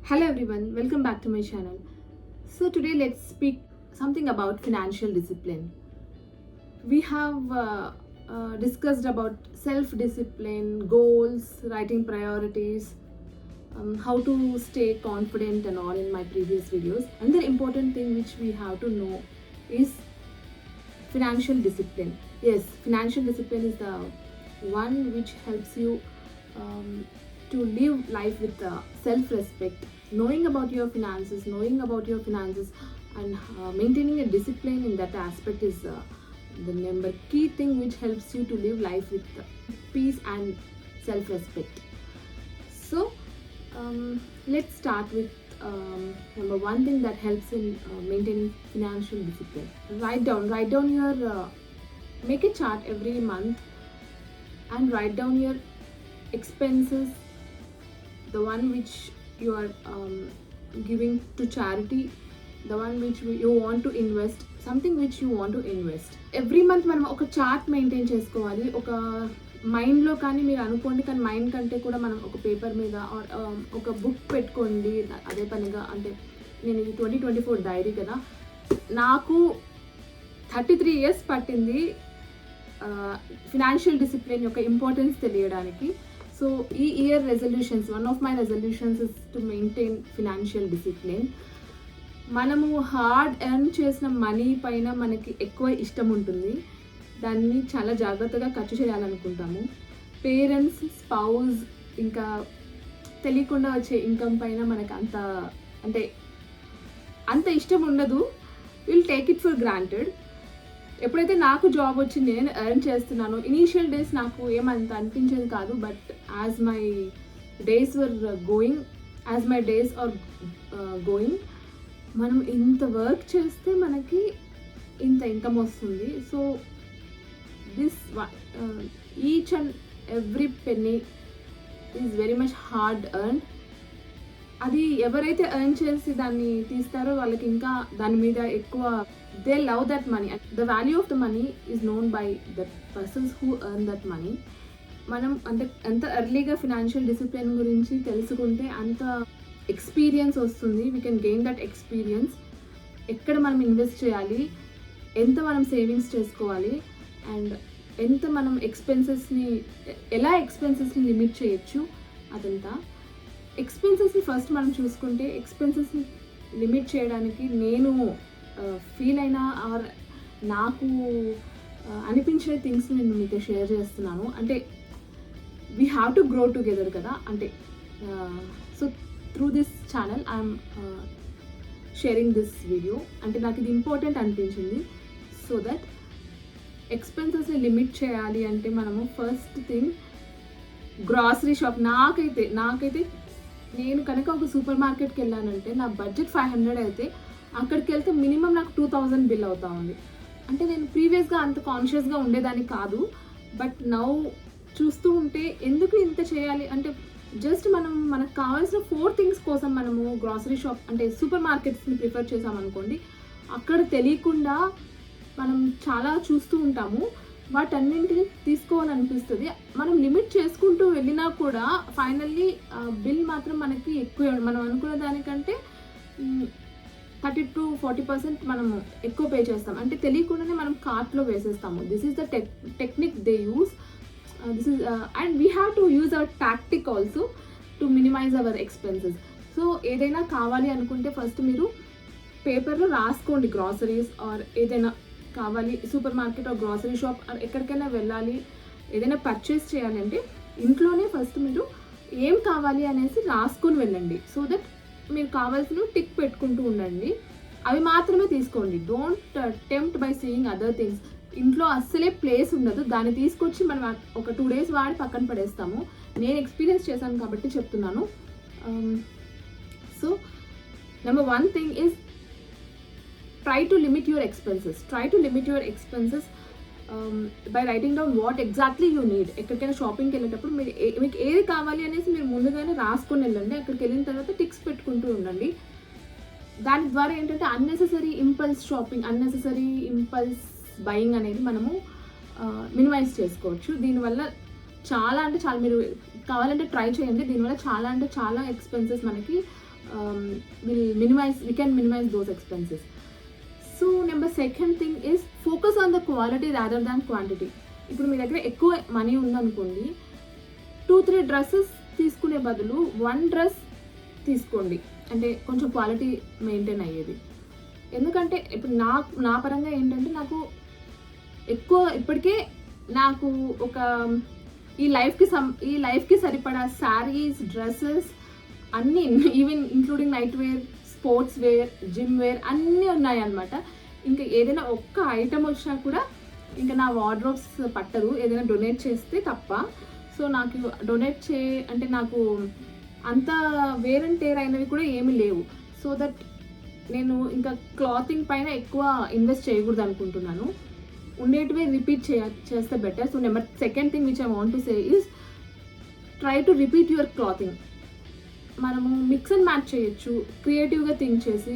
Hello everyone, welcome back to my channel. So today let's speak something about financial discipline. We have discussed about self-discipline, goals, writing priorities, how to stay confident and all in my previous videos. Another important thing which we have to know is financial discipline. Yes, financial discipline is the one which helps you to live life with self-respect. Knowing about your finances, and maintaining a discipline in that aspect is the number key thing which helps you to live life with peace and self-respect. So let's start with number one thing that helps in maintaining financial discipline. Write down your make a chart every month and write down your expenses, the one which you are giving to charity, the one which you want to invest, something which you want to invest. Every month మనం ఒక chart maintain చేసుకోవాలి. ఒక మైండ్లో కానీ మీరు అనుకోండి, కానీ mind కంటే కూడా మనం ఒక పేపర్ మీద ఒక బుక్ పెట్టుకోండి. అదే పనిగా అంటే నేను ఇది 2024 డైరీ కదా, నాకు 33 years పట్టింది ఫినాన్షియల్ డిసిప్లిన్ యొక్క ఇంపార్టెన్స్ తెలియడానికి. సో ఈ year resolutions, one of my resolutions is to maintain financial discipline. మనము హార్డ్ ఎర్న్ చేసిన మనీ పైన మనకి ఎక్కువ ఇష్టం ఉంటుంది, దాన్ని చాలా జాగ్రత్తగా ఖర్చు చేయాలనుకుంటాము. పేరెంట్స్, స్పౌజ్, ఇంకా తెలియకుండా వచ్చే ఇన్కమ్ పైన మనకు అంత ఇష్టం ఉండదు. Will take it for granted. ఎప్పుడైతే నాకు జాబ్ వచ్చి నేను ఎర్న్ చేస్తున్నానో, ఇనీషియల్ డేస్ నాకు ఏమంత అనిపించేది కాదు. But as my days are going, మనం ఇంత వర్క్ చేస్తే మనకి ఇంత ఇన్కమ్ వస్తుంది. So this each and every penny is very much hard earn. అది ఎవరైతే ఎర్న్ చేసి దాన్ని తీస్తారో వాళ్ళకి ఇంకా దాని మీద ఎక్కువ, they love that money. The value of the money is known by that persons who earn that money. మనం ఎంత ఎర్లీగా ఫినాన్షియల్ డిసిప్లిన్ గురించి తెలుసుకుంటే అంత ఎక్స్పీరియన్స్ వస్తుంది. We can gain that experience. ఎక్కడ మనం ఇన్వెస్ట్ చేయాలి, ఎంత మనం సేవింగ్స్ చేసుకోవాలి, అండ్ ఎంత మనం ఎలా ఎక్స్పెన్సెస్ని లిమిట్ చేయొచ్చు, అదంతా. ఎక్స్పెన్సెస్ని ఫస్ట్ మనం చూసుకుంటే, ఎక్స్పెన్సెస్ని లిమిట్ చేయడానికి నేను ఫీల్ అయిన ఆర్ నాకు అనిపించే థింగ్స్ నేను మీతో షేర్ చేస్తున్నాను. అంటే we have to grow together కదా. అంటే so through this channel I'm sharing this video. అంటే నాకు ఇది ఇంపార్టెంట్ అనిపించింది. సో దట్ ఎక్స్పెన్సెస్ని లిమిట్ చేయాలి అంటే మనము ఫస్ట్ థింగ్ గ్రాసరీ షాప్. నాకైతే నేను కనుక ఒక సూపర్ మార్కెట్కి వెళ్ళానంటే నా బడ్జెట్ 500 అయితే అక్కడికి వెళ్తే మినిమం నాకు 2000 బిల్ అవుతా ఉంది. అంటే నేను ప్రీవియస్గా అంత కాన్షియస్గా ఉండేదాన్ని కాదు. బట్ నౌ చూస్తూ ఉంటే ఎందుకు ఇంత చేయాలి అంటే, జస్ట్ మనకు కావాల్సిన 4 things కోసం మనము గ్రాసరీ షాప్ అంటే సూపర్ మార్కెట్స్ని ప్రిఫర్ చేసామనుకోండి, అక్కడ తెలియకుండా మనం చాలా చూస్తూ ఉంటాము. వాటన్నింటిని తీసుకోవాలనిపిస్తుంది. మనం లిమిట్ చేసుకుంటూ వెళ్ళినా కూడా ఫైనల్లీ బిల్ మాత్రం మనకి ఎక్కువ, మనం అనుకున్న దానికంటే 30-40% మనము ఎక్కువ పే చేస్తాం. అంటే తెలియకుండానే మనం కార్ట్లో వేసేస్తాము. This is the technique they use. This is and we have to use our tactic also to minimize our expenses. So ఏదైనా కావాలి అనుకుంటే ఫస్ట్ మీరు పేపర్లో రాసుకోండి. గ్రాసరీస్ ఆర్ ఏదైనా కావాలి, supermarket or grocery shop ఎక్కడికైనా వెళ్ళాలి, ఏదైనా పర్చేస్ చేయాలి అంటే ఇంట్లోనే ఫస్ట్ మీరు ఏం కావాలి అనేసి రాసుకొని వెళ్ళండి. సో దట్ మీరు కావాల్సినవి టిక్ పెట్టుకుంటూ ఉండండి. అవి మాత్రమే తీసుకోండి. Don't tempt by seeing other things. ఇంట్లో అస్సలే ప్లేస్ ఉండదు, దాన్ని తీసుకొచ్చి మనం ఒక 2 days వాడి పక్కన పడేస్తాము. నేను ఎక్స్పీరియన్స్ చేశాను కాబట్టి చెప్తున్నాను. So number 1 thing is try to limit your expenses by writing down what exactly you need. ఎక్కడికైనా షాపింగ్కి వెళ్ళేటప్పుడు మీకు ఏది కావాలి అనేసి మీరు ముందుగానే రాసుకొని వెళ్ళండి. అక్కడికి వెళ్ళిన తర్వాత టిక్స్ పెట్టుకుంటూ ఉండండి. దాని ద్వారా ఏంటంటే అన్నెసెసరీ ఇంపల్స్ బయింగ్ అనేది మనము మినిమైజ్ చేసుకోవచ్చు. దీనివల్ల చాలా మీరు కావాలంటే ట్రై చేయండి. దీనివల్ల చాలా ఎక్స్పెన్సెస్ మనకి we can minimize those expenses. So number second thing is focus on the quality rather than quantity. ఇప్పుడు మీ దగ్గర ఎక్కువ మనీ ఉందనుకోండి, 2-3 డ్రెస్సెస్ తీసుకునే బదులు 1 డ్రెస్ తీసుకోండి, అంటే కొంచెం క్వాలిటీ మెయింటైన్ అయ్యేది. ఎందుకంటే ఇప్పుడు నా పరంగా ఏంటంటే నాకు ఎక్కువ ఇప్పటికే నాకు ఒక ఈ లైఫ్కి సరిపడా శారీస్, డ్రెస్సెస్ అన్నీ, even including nightwear, sportswear, gym wear అన్నీ ఉన్నాయి అన్నమాట. ఇంకా ఏదైనా ఒక్క ఐటమ్ వచ్చినా కూడా ఇంకా నా వార్డ్రోబ్స్ పట్టదు, ఏదైనా డొనేట్ చేస్తే తప్ప. సో నాకు డొనేట్ అంటే నాకు అంత వేర్ అండ్ టేర్ అయినవి కూడా ఏమీ లేవు. సో దట్ నేను ఇంకా క్లాతింగ్ పైన ఎక్కువ ఇన్వెస్ట్ చేయకూడదు అనుకుంటున్నాను. ఉండేటివే రిపీట్ చేస్తే better. So number second thing which I want to say is try to repeat your clothing. మనము మిక్స్ అండ్ మ్యాచ్ చేయొచ్చు, క్రియేటివ్గా థింక్ చేసి.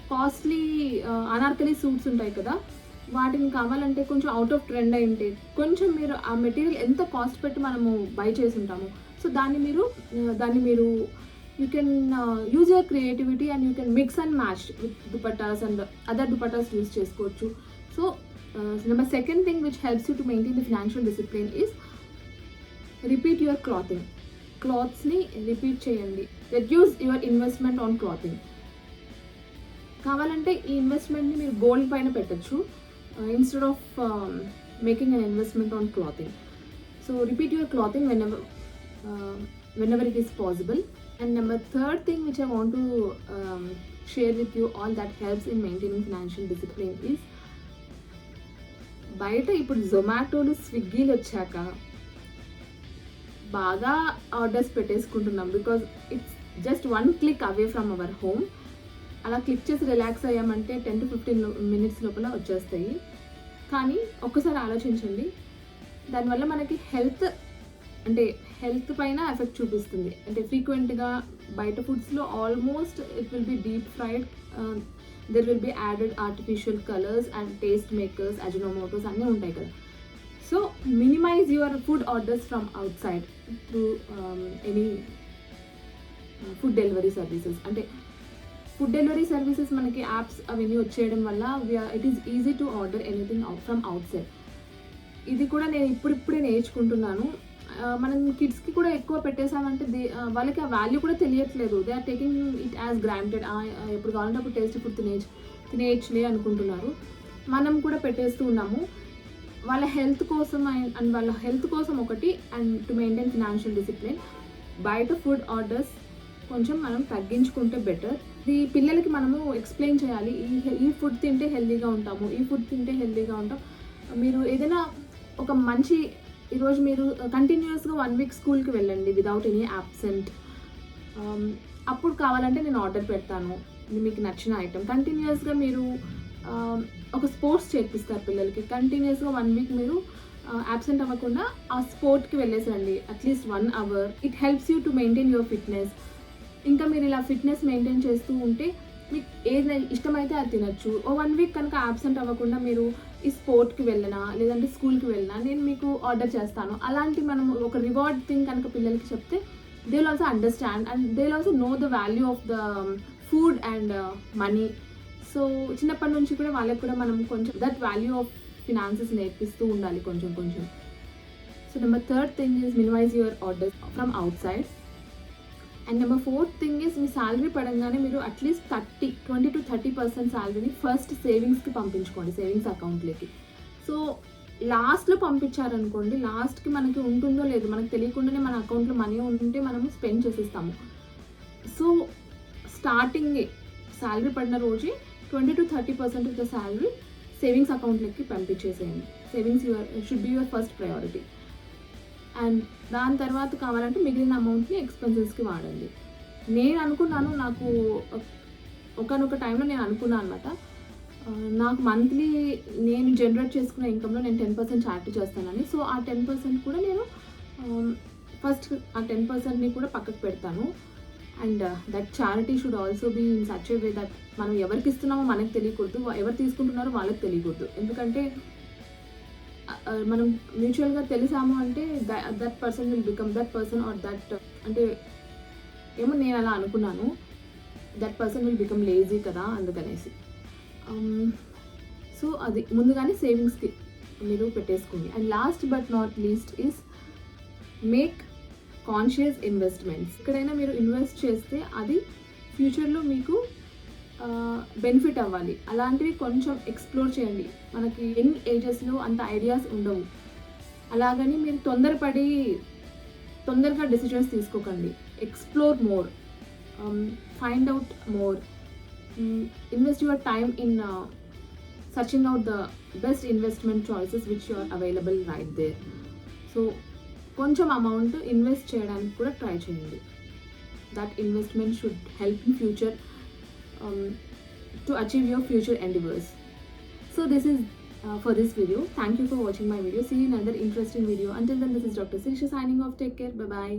కాస్ట్లీ అనార్కలీ సూట్స్ ఉంటాయి కదా, వాటిని కావాలంటే కొంచెం అవుట్ ఆఫ్ ట్రెండ్ అయింటే కొంచెం మీరు ఆ మెటీరియల్ ఎంత కాస్ట్ పెట్టి మనము బై చేసి ఉంటాము, సో దాన్ని మీరు you can use your creativity and you can mix and match with dupattas and other dupattas use చేసుకోవచ్చు. So number second thing which helps you to maintain the financial discipline is repeat your clothing. క్లాత్స్ని repeat చేయండి. Reduce your investment on clothing. కావాలంటే ఈ ఇన్వెస్ట్మెంట్ని మీరు gold పైన పెట్టచ్చు instead of making an investment on clothing. So repeat your clothing whenever it is possible. And number third thing which I want to share with you all that helps in maintaining financial discipline is బయట ఇప్పుడు జొమాటోలు, స్విగ్గీలు వచ్చాక బాగా orders పెట్టేసుకుంటున్నాం. Because it's just 1 click away from our home. అలా click చేసి relax అయ్యామంటే 10 to 15 minutes లోపల వచ్చేస్తాయి. కానీ ఒక్కసారి ఆలోచించండి, దానివల్ల మనకి హెల్త్ పైన ఎఫెక్ట్ చూపిస్తుంది. అంటే ఫ్రీక్వెంట్గా బయట ఫుడ్స్లో almost it will be deep fried, there will be added artificial colours and taste makers, Ajinomotos అన్నీ ఉంటాయి కదా. So minimize your food orders from outside through any food delivery services. అంటే ఫుడ్ డెలివరీ సర్వీసెస్ మనకి apps అవన్నీ వచ్చేయడం వల్ల it is easy to order anything from outside. ఇది కూడా నేను ఇప్పుడిప్పుడే నేర్చుకుంటున్నాను. మనం కిడ్స్కి కూడా ఎక్కువ పెట్టేసామంటే వాళ్ళకి ఆ వాల్యూ కూడా తెలియట్లేదు. They are taking it as granted. ఎప్పుడు కావాలంటే అప్పుడు టేస్ట్ ఫుడ్ తినేయచ్చులే అనుకుంటున్నారు. మనం కూడా పెట్టేస్తూ ఉన్నాము వాళ్ళ హెల్త్ కోసం ఒకటి. And to maintain financial discipline, బయట ఫుడ్ ఆర్డర్స్ కొంచెం మనం తగ్గించుకుంటే బెటర్. ఇది పిల్లలకి మనము ఎక్స్ప్లెయిన్ చేయాలి, ఈ ఫుడ్ తింటే హెల్తీగా ఉంటాము, ఈ ఫుడ్ తింటే హెల్తీగా ఉంటాం. మీరు ఏదైనా ఒక మంచి, ఈరోజు మీరు కంటిన్యూస్గా 1 week స్కూల్కి వెళ్ళండి విదౌట్ ఎనీ యాబ్సెంట్. అప్పుడు కావాలంటే నేను ఆర్డర్ పెడతాను మీకు నచ్చిన ఐటమ్. కంటిన్యూస్గా మీరు ఒక స్పోర్ట్స్ చేర్పిస్తారు పిల్లలకి, కంటిన్యూస్గా 1 week మీరు యాబ్సెంట్ అవ్వకుండా ఆ స్పోర్ట్కి వెళ్ళేసండి at least 1 hour. It helps you to maintain your fitness. ఇంకా మీరు ఇలా ఫిట్నెస్ మెయింటైన్ చేస్తూ ఉంటే మీకు ఏది ఇష్టమైతే అది తినచ్చు. 1 week కనుక యాబ్సెంట్ అవ్వకుండా మీరు ఈ స్పోర్ట్కి వెళ్ళినా లేదంటే స్కూల్కి వెళ్ళినా నేను మీకు ఆర్డర్ చేస్తాను, అలాంటి మనం ఒక రివార్డ్ థింగ్ కనుక పిల్లలకి చెప్తే they will also understand and they will also know the value of the food and money. So చిన్నప్పటి నుంచి కూడా వాళ్ళకి కూడా మనం కొంచెం దట్ వాల్యూ ఆఫ్ ఫినాన్సెస్ నేర్పిస్తూ ఉండాలి కొంచెం. So number third thing is minimize your orders from outside. And number fourth thing is మీ శాలరీ పడంగానే మీరు అట్లీస్ట్ 20 to 30% శాలరీని ఫస్ట్ సేవింగ్స్కి పంపించుకోండి, సేవింగ్స్ అకౌంట్లోకి. సో లాస్ట్లో పంపించారనుకోండి, లాస్ట్కి మనకి ఉంటుందో లేదో మనకు తెలియకుండానే మన అకౌంట్లో మనీ ఉంటే మనము స్పెండ్ చేసేస్తాము. సో స్టార్టింగే శాలరీ పడిన రోజే 20 to 30% of the salary savings అకౌంట్లోకి పంపించేసేయండి. Savings should be your first priority. And దాని తర్వాత కావాలంటే మిగిలిన అమౌంట్ని ఎక్స్పెన్సెస్కి వాడండి. నేను అనుకున్నాను, నాకు ఒకనొక టైంలో నేను అనుకున్నాను అనమాట, నాకు మంత్లీ నేను జనరేట్ చేసుకున్న ఇన్కంలో నేను 10% చార్ట్ చేస్తానని. సో ఆ 10% కూడా నేను ఫస్ట్ ఆ 10%ని కూడా పక్కకు పెడతాను. And that charity should also be in such a way that మనం ఎవరికి ఇస్తున్నామో మనకు తెలియకూడదు, ఎవరు తీసుకుంటున్నారో వాళ్ళకి తెలియకూడదు. ఎందుకంటే మనం మ్యూచువల్గా తెలిసాము అంటే that person will become that person are that, అంటే ఏమో నేను అలా అనుకున్నాను, that person will become lazy కదా అందుకనేసి. సో అది ముందుగానే సేవింగ్స్కి మీరు పెట్టేసుకోండి. And last but not least is make conscious investments. ఎక్కడైనా మీరు ఇన్వెస్ట్ చేస్తే అది ఫ్యూచర్లో మీకు బెనిఫిట్ అవ్వాలి. అలాంటివి కొంచెం ఎక్స్ప్లోర్ చేయండి. మనకి యంగ్ ఏజెస్లో అంత ఐడియాస్ ఉండవు. అలాగని మీరు తొందరగా డెసిషన్స్ తీసుకోకండి. Explore more, find out more, invest your time in searching out the best investment choices which are available right there. So కొంచెం అమౌంట్ ఇన్వెస్ట్ చేయడానికి కూడా ట్రై చేయండి. That investment should help in future to achieve your future endeavors. So this is for this video. Thank you for watching my video. See you in another interesting video. Until then, this is Dr. Sirisha signing off. Take care. Bye bye.